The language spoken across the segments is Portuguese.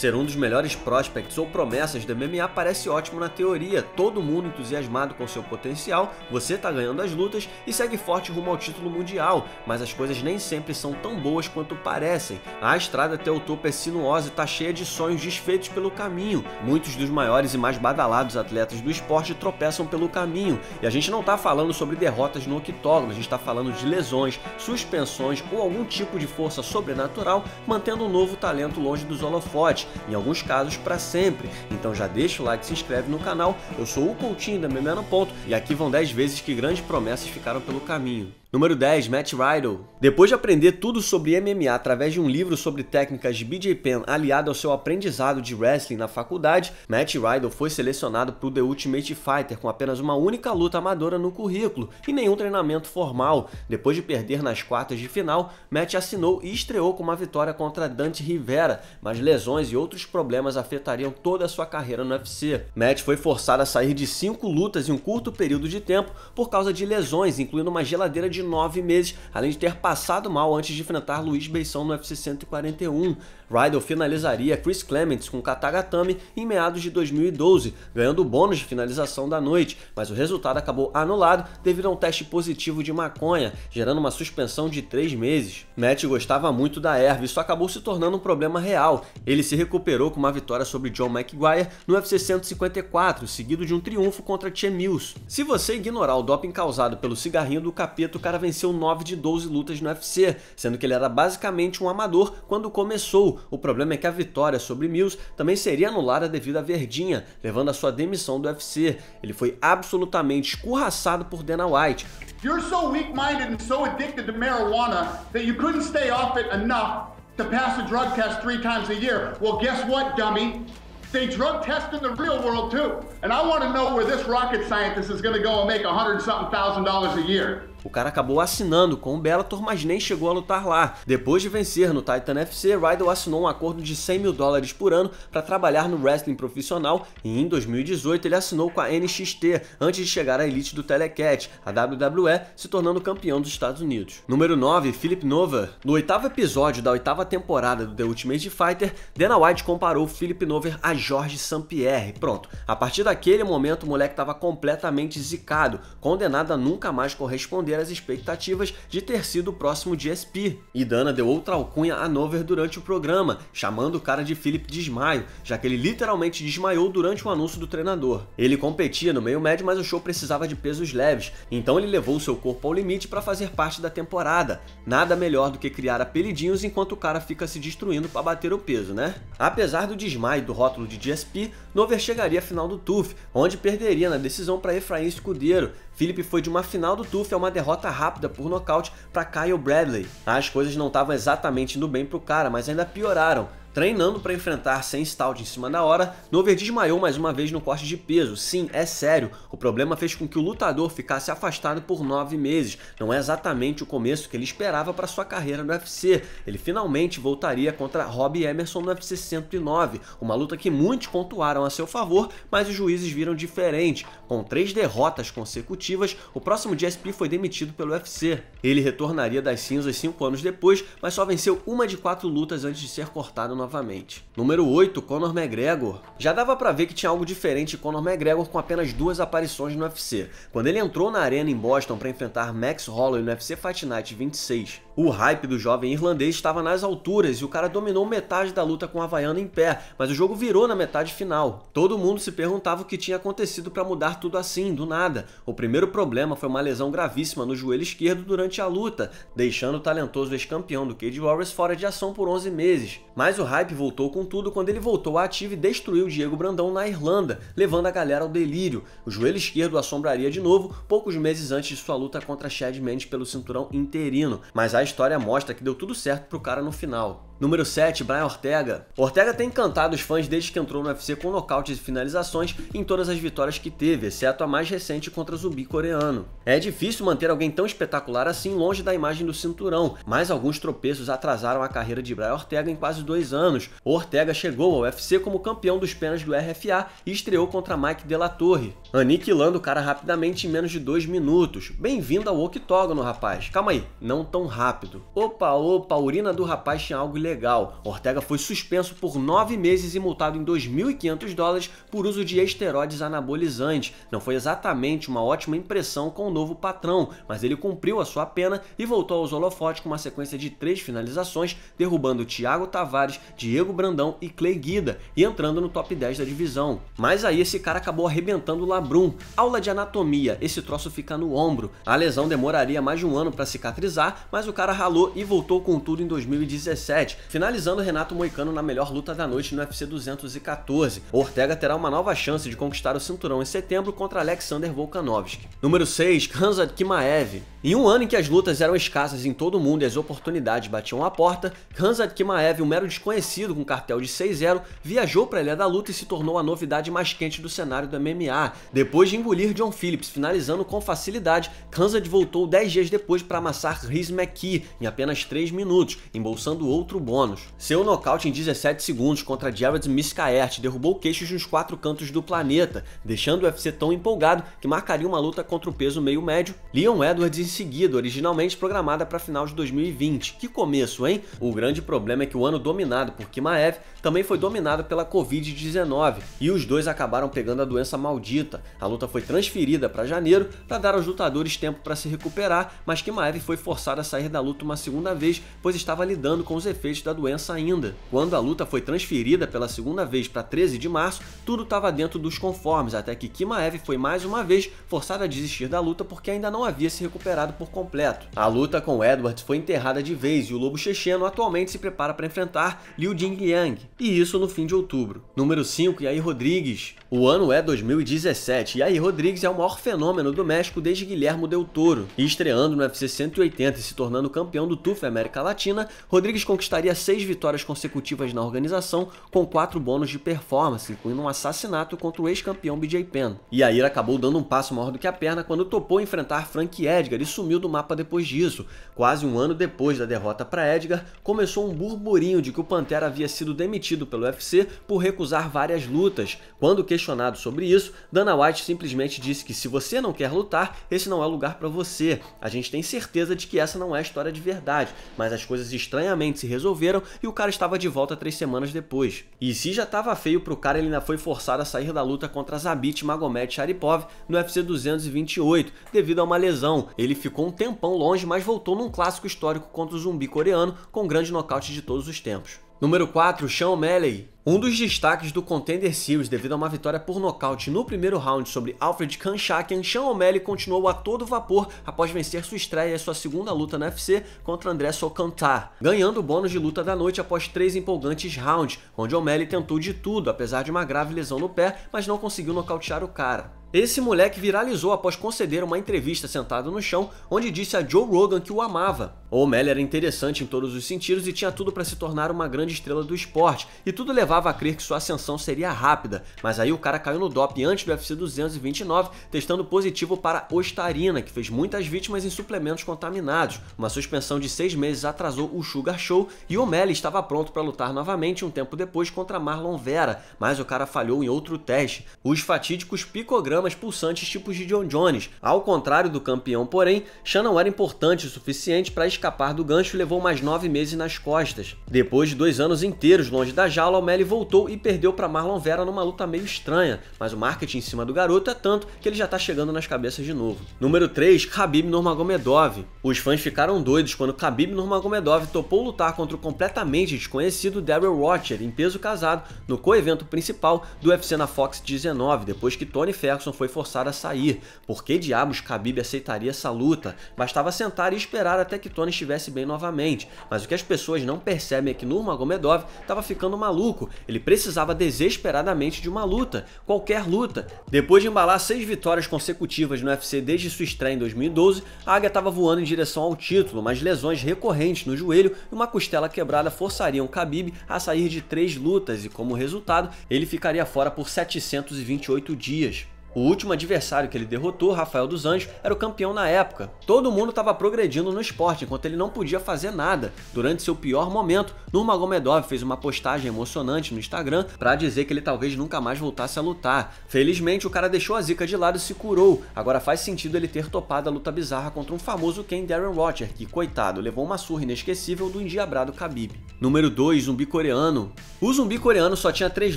Ser um dos melhores prospects ou promessas do MMA parece ótimo na teoria, todo mundo entusiasmado com seu potencial, você tá ganhando as lutas e segue forte rumo ao título mundial, mas as coisas nem sempre são tão boas quanto parecem. A estrada até o topo é sinuosa e tá cheia de sonhos desfeitos pelo caminho. Muitos dos maiores e mais badalados atletas do esporte tropeçam pelo caminho, e a gente não tá falando sobre derrotas no octógono, a gente tá falando de lesões, suspensões ou algum tipo de força sobrenatural, mantendo um novo talento longe dos holofotes, em alguns casos para sempre. Então já deixa o like e se inscreve no canal. Eu sou o Coutinho da MMA no Ponto e aqui vão 10 vezes que grandes promessas ficaram pelo caminho. Número 10, Matt Riddle. Depois de aprender tudo sobre MMA através de um livro sobre técnicas de BJ Penn aliado ao seu aprendizado de wrestling na faculdade, Matt Riddle foi selecionado para o The Ultimate Fighter com apenas uma única luta amadora no currículo e nenhum treinamento formal. Depois de perder nas quartas de final, Matt assinou e estreou com uma vitória contra Dante Rivera, mas lesões e outros problemas afetariam toda a sua carreira no UFC. Matt foi forçado a sair de 5 lutas em um curto período de tempo por causa de lesões, incluindo uma geladeira de 9 meses, além de ter passado mal antes de enfrentar Luiz Beição no UFC 141. Riddle finalizaria Chris Clements com Katagatame em meados de 2012, ganhando o bônus de finalização da noite, mas o resultado acabou anulado devido a um teste positivo de maconha, gerando uma suspensão de 3 meses. Matt gostava muito da erva e isso acabou se tornando um problema real. Ele se recuperou com uma vitória sobre John McGuire no UFC 154, seguido de um triunfo contra Che Mills. Se você ignorar o doping causado pelo cigarrinho do capeta, o cara venceu 9 de 12 lutas no UFC, sendo que ele era basicamente um amador quando começou. O problema é que a vitória sobre Mills também seria anulada devido à verdinha, levando à sua demissão do UFC. Ele foi absolutamente escorraçado por Dana White. You're so weak-minded and so addicted to marijuana that you couldn't stay off it enough to pass a drug test 3 times a year. Well, guess what, dummy? They drug test in the real world too. And I want to know where this rocket scientist is going to go and make $100,000 a year. O cara acabou assinando com o Bellator, mas nem chegou a lutar lá. Depois de vencer no Titan FC, Riddle assinou um acordo de $100 mil por ano para trabalhar no wrestling profissional e em 2018 ele assinou com a NXT, antes de chegar à elite do Telecat, a WWE, se tornando campeão dos Estados Unidos. Número 9, Philip Nover. No 8º episódio da 8ª temporada do The Ultimate Fighter, Dana White comparou Philip Nover a Georges St-Pierre. Pronto, a partir daquele momento o moleque estava completamente zicado, condenado a nunca mais corresponder às expectativas de ter sido o próximo GSP. E Dana deu outra alcunha a Nover durante o programa, chamando o cara de Philip Desmaio, já que ele literalmente desmaiou durante o anúncio do treinador. Ele competia no meio médio, mas o show precisava de pesos leves, então ele levou seu corpo ao limite para fazer parte da temporada. Nada melhor do que criar apelidinhos enquanto o cara fica se destruindo para bater o peso, né? Apesar do desmaio do rótulo de GSP, Nover chegaria à final do TUF, onde perderia na decisão para Efraim Escudeiro. Philip foi de uma final do TUF a uma derrota rápida por nocaute para Kyle Bradley. As coisas não estavam exatamente indo bem pro cara, mas ainda pioraram. Treinando para enfrentar sem stout em cima da hora, Nover desmaiou mais uma vez no corte de peso. Sim, é sério, o problema fez com que o lutador ficasse afastado por 9 meses. Não é exatamente o começo que ele esperava para sua carreira no UFC. Ele finalmente voltaria contra Robbie Emerson no UFC 109, uma luta que muitos pontuaram a seu favor, mas os juízes viram diferente. Com 3 derrotas consecutivas, o próximo GSP foi demitido pelo UFC. Ele retornaria das cinzas 5 anos depois, mas só venceu uma de 4 lutas antes de ser cortado novamente. Número 8, Conor McGregor. Já dava pra ver que tinha algo diferente em Conor McGregor com apenas 2 aparições no UFC. Quando ele entrou na arena em Boston para enfrentar Max Holloway no UFC Fight Night 26, o hype do jovem irlandês estava nas alturas e o cara dominou metade da luta com a Havaiana em pé, mas o jogo virou na metade final. Todo mundo se perguntava o que tinha acontecido para mudar tudo assim, do nada. O primeiro problema foi uma lesão gravíssima no joelho esquerdo durante a luta, deixando o talentoso ex-campeão do Cage Warriors fora de ação por 11 meses. Mas o hype voltou com tudo quando ele voltou à ativa e destruiu Diego Brandão na Irlanda, levando a galera ao delírio. O joelho esquerdo assombraria de novo poucos meses antes de sua luta contra Chad Mendes pelo cinturão interino, mas a história mostra que deu tudo certo pro cara no final. Número 7, Brian Ortega. Ortega tem encantado os fãs desde que entrou no UFC com nocautes e finalizações em todas as vitórias que teve, exceto a mais recente contra o zumbi coreano. É difícil manter alguém tão espetacular assim longe da imagem do cinturão, mas alguns tropeços atrasaram a carreira de Brian Ortega em quase 2 anos. Ortega chegou ao UFC como campeão dos penas do RFA e estreou contra Mike De La Torre, aniquilando o cara rapidamente em menos de 2 minutos. Bem-vindo ao octógono, rapaz. Calma aí, não tão rápido. Opa, a urina do rapaz tinha algo ilegal. ilegal. Ortega foi suspenso por 9 meses e multado em $2.500 por uso de esteroides anabolizantes. Não foi exatamente uma ótima impressão com o novo patrão, mas ele cumpriu a sua pena e voltou aos holofotes com uma sequência de 3 finalizações, derrubando Thiago Tavares, Diego Brandão e Clay Guida, e entrando no top 10 da divisão. Mas aí esse cara acabou arrebentando o Labrum. Aula de anatomia, esse troço fica no ombro. A lesão demoraria mais de um ano para cicatrizar, mas o cara ralou e voltou com tudo em 2017, finalizando Renato Moicano na melhor luta da noite no UFC 214. Ortega terá uma nova chance de conquistar o cinturão em setembro contra Alexander Volkanovski. Número 6, Khamzat Chimaev. Em um ano em que as lutas eram escassas em todo o mundo e as oportunidades batiam à porta, Khamzat Chimaev, um mero desconhecido com cartel de 6-0, viajou para a Ilha da Luta e se tornou a novidade mais quente do cenário do MMA. Depois de engolir John Phillips, finalizando com facilidade, Khamzat voltou 10 dias depois para amassar Rhys McKee em apenas 3 minutos, embolsando outro bônus. Seu nocaute em 17 segundos contra Jared Miskaert derrubou queixos nos 4 cantos do planeta, deixando o UFC tão empolgado que marcaria uma luta contra o peso meio-médio Leon Edwards em seguida, originalmente programada para final de 2020. Que começo, hein? O grande problema é que o ano dominado por Chimaev também foi dominado pela Covid-19 e os dois acabaram pegando a doença maldita. A luta foi transferida para janeiro para dar aos lutadores tempo para se recuperar, mas Chimaev foi forçado a sair da luta uma segunda vez, pois estava lidando com os efeitos da doença ainda. Quando a luta foi transferida pela segunda vez para 13 de março, tudo estava dentro dos conformes, até que Chimaev foi mais uma vez forçado a desistir da luta porque ainda não havia se recuperado por completo. A luta com Edwards foi enterrada de vez e o Lobo Checheno atualmente se prepara para enfrentar Liu Jingliang, e isso no fim de outubro. Número 5, Yair Rodrigues. O ano é 2017 e Yair Rodrigues é o maior fenômeno do México desde Guillermo del Toro. E estreando no UFC 180 e se tornando campeão do TUF América Latina, Rodrigues conquistaria 6 vitórias consecutivas na organização com 4 bônus de performance, incluindo um assassinato contra o ex-campeão BJ Penn. E Yair acabou dando um passo maior do que a perna quando topou enfrentar Frank Edgar e sumiu do mapa depois disso. Quase um ano depois da derrota para Edgar, começou um burburinho de que o Pantera havia sido demitido pelo UFC por recusar várias lutas. Quando questionado sobre isso, Dana White simplesmente disse que se você não quer lutar, esse não é o lugar para você. A gente tem certeza de que essa não é a história de verdade, mas as coisas estranhamente se resolveram e o cara estava de volta 3 semanas depois. E se já estava feio pro cara, ele ainda foi forçado a sair da luta contra Zabit Magomedsharipov no UFC 228, devido a uma lesão. Ele ficou um tempão longe, mas voltou num clássico histórico contra o zumbi coreano, com grande nocaute de todos os tempos. Número 4, Sean O'Malley. Um dos destaques do Contender Series devido a uma vitória por nocaute no primeiro round sobre Alfred Kanshakian, Sean O'Malley continuou a todo vapor após vencer sua estreia e sua segunda luta na UFC contra André Sokantar, ganhando o bônus de luta da noite após 3 empolgantes rounds, onde O'Malley tentou de tudo, apesar de uma grave lesão no pé, mas não conseguiu nocautear o cara. Esse moleque viralizou após conceder uma entrevista sentado no chão, onde disse a Joe Rogan que o amava. O'Malley era interessante em todos os sentidos e tinha tudo para se tornar uma grande estrela do esporte, e tudo levava a crer que sua ascensão seria rápida, mas aí o cara caiu no doping antes do UFC 229, testando positivo para ostarina, que fez muitas vítimas em suplementos contaminados. Uma suspensão de 6 meses atrasou o Sugar Show e O'Malley estava pronto para lutar novamente um tempo depois contra Marlon Vera, mas o cara falhou em outro teste, os fatídicos picogramas pulsantes tipos de John Jones. Ao contrário do campeão, porém, Sean não era importante o suficiente para escapar do gancho e levou mais 9 meses nas costas. Depois de 2 anos inteiros longe da jaula, O'Malley voltou e perdeu para Marlon Vera numa luta meio estranha, mas o marketing em cima do garoto é tanto que ele já tá chegando nas cabeças de novo. Número 3, Khabib Nurmagomedov. Os fãs ficaram doidos quando Khabib Nurmagomedov topou lutar contra o completamente desconhecido Darrell Rocher em peso casado no co-evento principal do UFC na Fox 19, depois que Tony Ferguson foi forçado a sair. Por que diabos Khabib aceitaria essa luta? Bastava sentar e esperar até que Tony estivesse bem novamente, mas o que as pessoas não percebem é que Nurmagomedov estava ficando maluco, ele precisava desesperadamente de uma luta, qualquer luta. Depois de embalar 6 vitórias consecutivas no UFC desde sua estreia em 2012, a águia estava voando em direção ao título, mas lesões recorrentes no joelho e uma costela quebrada forçariam Khabib a sair de 3 lutas e, como resultado, ele ficaria fora por 728 dias. O último adversário que ele derrotou, Rafael dos Anjos, era o campeão na época. Todo mundo estava progredindo no esporte, enquanto ele não podia fazer nada. Durante seu pior momento, Nurmagomedov fez uma postagem emocionante no Instagram para dizer que ele talvez nunca mais voltasse a lutar. Felizmente, o cara deixou a zica de lado e se curou. Agora faz sentido ele ter topado a luta bizarra contra um famoso Ken Darren Rocher, que, coitado, levou uma surra inesquecível do endiabrado Khabib. Número 2, zumbi coreano. O zumbi coreano só tinha 3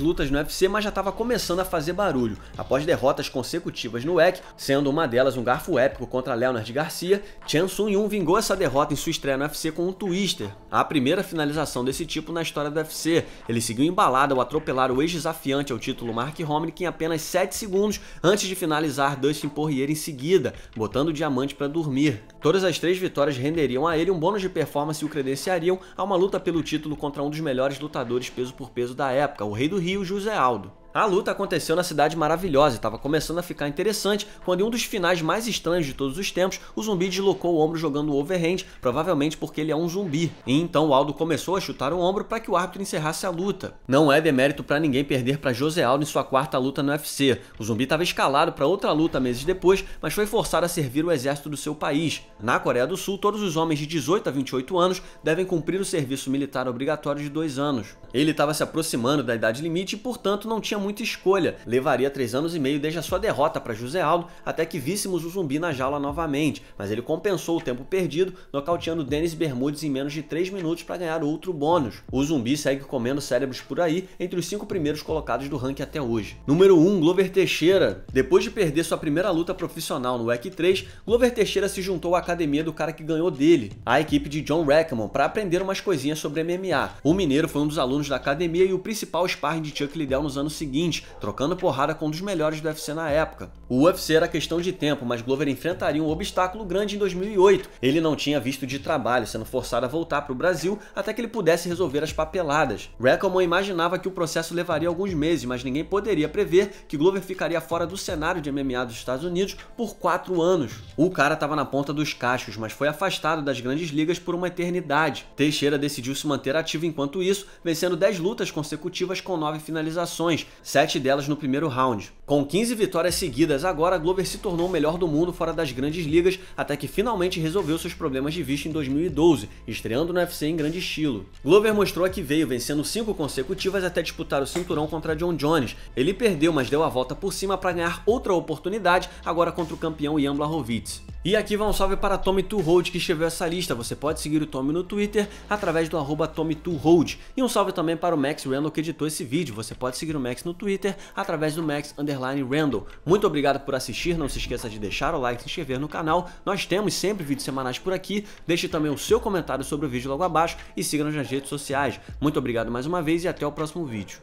lutas no UFC, mas já estava começando a fazer barulho. Após derrotas consecutivas no WEC, sendo uma delas um garfo épico contra Leonard Garcia, Chan Sung-yun vingou essa derrota em sua estreia no UFC com um twister, a primeira finalização desse tipo na história do UFC. Ele seguiu embalado ao atropelar o ex-desafiante ao título Mark Hominick em apenas 7 segundos antes de finalizar Dustin Poirier em seguida, botando o diamante para dormir. Todas as 3 vitórias renderiam a ele um bônus de performance e o credenciariam a uma luta pelo título contra um dos melhores lutadores peso por peso da época, o Rei do Rio, José Aldo. A luta aconteceu na Cidade Maravilhosa e estava começando a ficar interessante quando em um dos finais mais estranhos de todos os tempos, o zumbi deslocou o ombro jogando o overhand, provavelmente porque ele é um zumbi. E então o Aldo começou a chutar o ombro para que o árbitro encerrasse a luta. Não é demérito para ninguém perder para José Aldo em sua 4ª luta no UFC. O zumbi estava escalado para outra luta meses depois, mas foi forçado a servir o exército do seu país. Na Coreia do Sul, todos os homens de 18 a 28 anos devem cumprir o serviço militar obrigatório de 2 anos. Ele estava se aproximando da idade limite e, portanto, não tinha muita escolha. Levaria 3 anos e meio desde a sua derrota para José Aldo até que víssemos o zumbi na jaula novamente, mas ele compensou o tempo perdido, nocauteando Denis Bermudez em menos de 3 minutos para ganhar outro bônus. O zumbi segue comendo cérebros por aí entre os 5 primeiros colocados do ranking até hoje. Número 1, Glover Teixeira. Depois de perder sua primeira luta profissional no WEC 3, Glover Teixeira se juntou à academia do cara que ganhou dele, a equipe de John Rackman, para aprender umas coisinhas sobre MMA. O mineiro foi um dos alunos da academia e o principal sparring de Chuck Liddell nos anos seguintes, trocando porrada com um dos melhores do UFC na época. O UFC era questão de tempo, mas Glover enfrentaria um obstáculo grande em 2008. Ele não tinha visto de trabalho, sendo forçado a voltar para o Brasil até que ele pudesse resolver as papeladas. Rackman imaginava que o processo levaria alguns meses, mas ninguém poderia prever que Glover ficaria fora do cenário de MMA dos Estados Unidos por 4 anos. O cara estava na ponta dos cachos, mas foi afastado das grandes ligas por uma eternidade. Teixeira decidiu se manter ativo enquanto isso, vencendo 10 lutas consecutivas com 9 finalizações, 7 delas no primeiro round. Com 15 vitórias seguidas, agora Glover se tornou o melhor do mundo fora das grandes ligas, até que finalmente resolveu seus problemas de vista em 2012, estreando no UFC em grande estilo. Glover mostrou a que veio, vencendo 5 consecutivas até disputar o cinturão contra John Jones. Ele perdeu, mas deu a volta por cima para ganhar outra oportunidade, agora contra o campeão Jan Blachowicz. E aqui vai um salve para Tommy Two Hold, que escreveu essa lista. Você pode seguir o Tommy no Twitter através do @Tommy2Hold. E um salve também para o Max Randall, que editou esse vídeo. Você pode seguir o Max no Twitter através do Max_Randall. Muito obrigado por assistir. Não se esqueça de deixar o like e se inscrever no canal. Nós temos sempre vídeos semanais por aqui. Deixe também o seu comentário sobre o vídeo logo abaixo e siga-nos nas redes sociais. Muito obrigado mais uma vez e até o próximo vídeo.